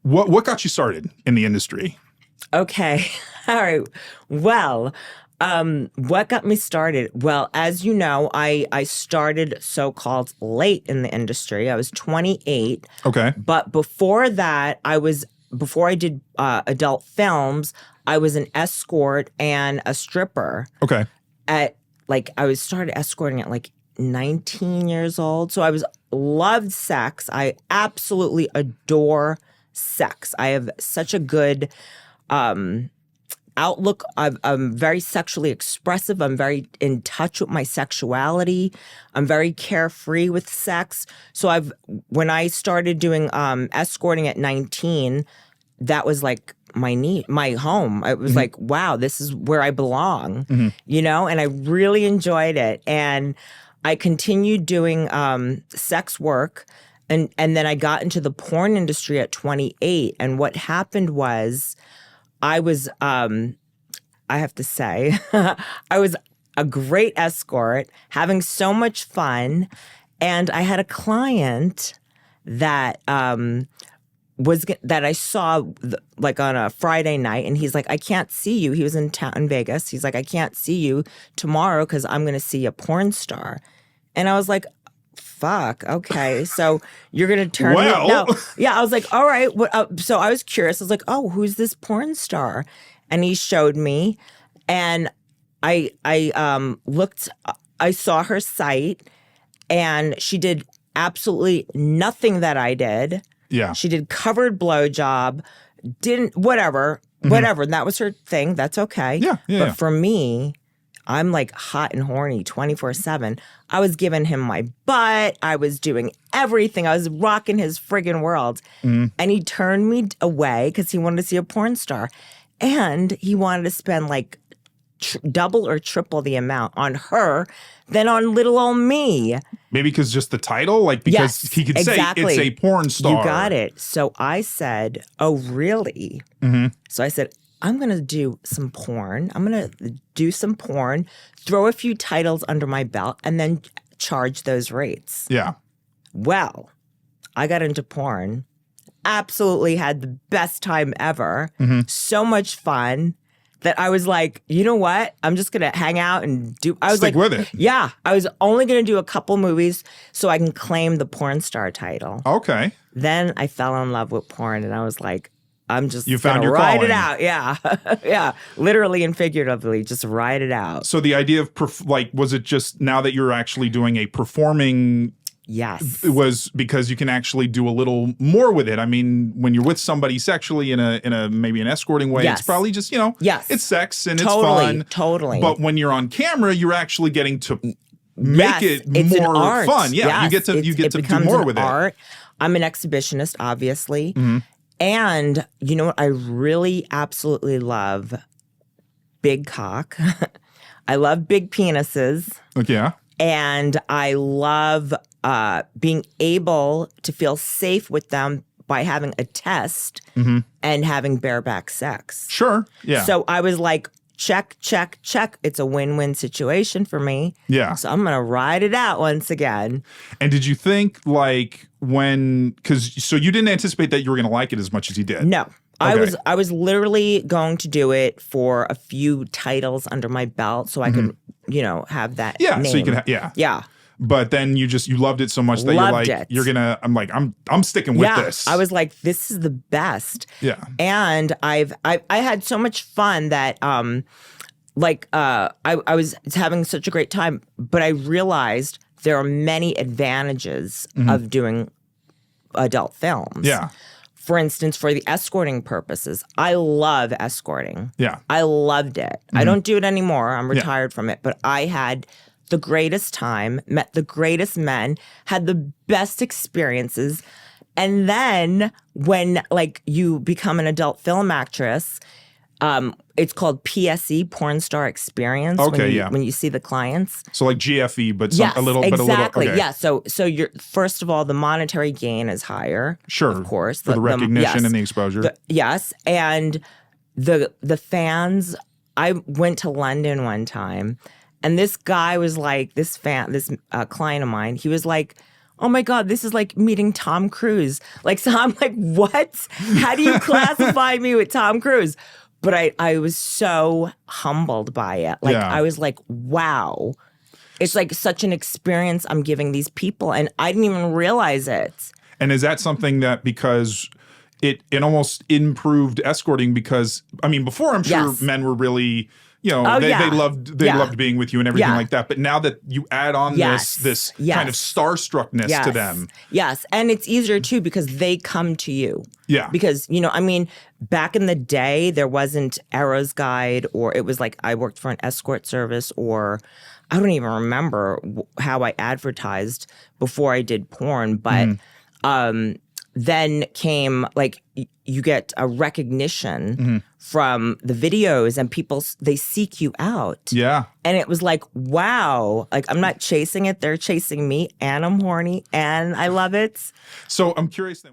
What got you started in the industry? Okay. All right. Well, what got me started? Well, as you know, I started so-called late in the industry. I was 28. Okay. But before that, before I did adult films, I was an escort and a stripper. Okay. I was started escorting at like 19 years old. So loved sex. I absolutely adore sex. I have such a good outlook. I'm very sexually expressive. I'm very in touch with my sexuality. I'm very carefree with sex. So when I started doing escorting at 19, that was like my home. It was like, wow, this is where I belong, and I really enjoyed it. And I continued doing sex work. And then I got into the porn industry at 28. And what happened was I have to say, I was a great escort, having so much fun. And I had a client that that I saw like on a Friday night, and he's like, I can't see you. He was in town in Vegas. He's like, I can't see you tomorrow because I'm going to see a porn star. And I was like, fuck, okay. So you're going to turn me? No. Yeah, I was like, all right. So I was curious. I was like, oh, who's this porn star? And he showed me, and I looked. I saw her site, and she did absolutely nothing that I did. Yeah. She did covered blowjob, whatever. And that was her thing. That's okay. Yeah. But for me, I'm like hot and horny 24/7. I was giving him my butt. I was doing everything. I was rocking his friggin' world. And he turned me away because he wanted to see a porn star. And he wanted to spend like double or triple the amount on her than on little old me. Maybe because just the title? Like, because he could say it's a porn star. You got it. So I said, oh, really? So I said, I'm going to do some porn. I'm going to do some porn, throw a few titles under my belt, and then charge those rates. Yeah. Well, I got into porn. Absolutely had the best time ever. So much fun that I was like, you know what? I'm just going to hang out and do. I was Stick like, with it. Yeah. I was only going to do a couple movies so I can claim the porn star title. Okay. Then I fell in love with porn, and I was like, I'm just you found gonna your ride calling. it out. Yeah. Yeah. Literally and figuratively, just ride it out. So the idea of was it just now that you're actually doing a performing? Yes. It was because you can actually do a little more with it. I mean, when you're with somebody sexually in a maybe an escorting way, it's probably just, it's sex and it's fun. Totally. But when you're on camera, you're actually getting to make it more fun. Yeah. Yes. You get to do more with art. I'm an exhibitionist, obviously. And you know what? I really absolutely love big cock. I love big penises. Yeah. And I love being able to feel safe with them by having a test and having bareback sex. Sure. Yeah. So I was like, check, check, check. It's a win-win situation for me. Yeah. So I'm going to ride it out once again. And did you think so you didn't anticipate that you were going to like it as much as you did? No. Okay. I was literally going to do it for a few titles under my belt so I could, have that name. So you can Yeah. But then you loved it so much that I'm sticking with this. I was like, this is the best. Yeah. And I had so much fun that I was having such a great time, but I realized there are many advantages of doing adult films. Yeah. For instance, for the escorting purposes, I love escorting. Yeah. I loved it. I don't do it anymore. I'm retired from it, but I had the greatest time, met the greatest men, had the best experiences. And then when you become an adult film actress, it's called PSE, Porn Star Experience. Okay, when you see the clients. So like GFE, but a little. Okay. Yeah. So you're first of all, the monetary gain is higher. Sure. Of course. For the recognition and the exposure. Yes. And the fans, I went to London one time, and this guy was like, this client of mine, he was like, oh my God, this is like meeting Tom Cruise. Like, so I'm like, what? How do you classify me with Tom Cruise? But I was so humbled by it. Like, I was like, wow. It's like such an experience I'm giving these people, and I didn't even realize it. And is that something that because it almost improved escorting? Because, I mean, before I'm sure men were really, they loved being with you and everything like that. But now that you add on this kind of starstruckness to them. Yes. And it's easier too because they come to you. Yeah. Because, I mean, back in the day, there wasn't Eros Guide, or it was like I worked for an escort service, or I don't even remember how I advertised before I did porn. But then came like you get a recognition from the videos, and people, they seek you out. Yeah. And it was like, wow, like I'm not chasing it. They're chasing me, and I'm horny and I love it. So I'm curious then.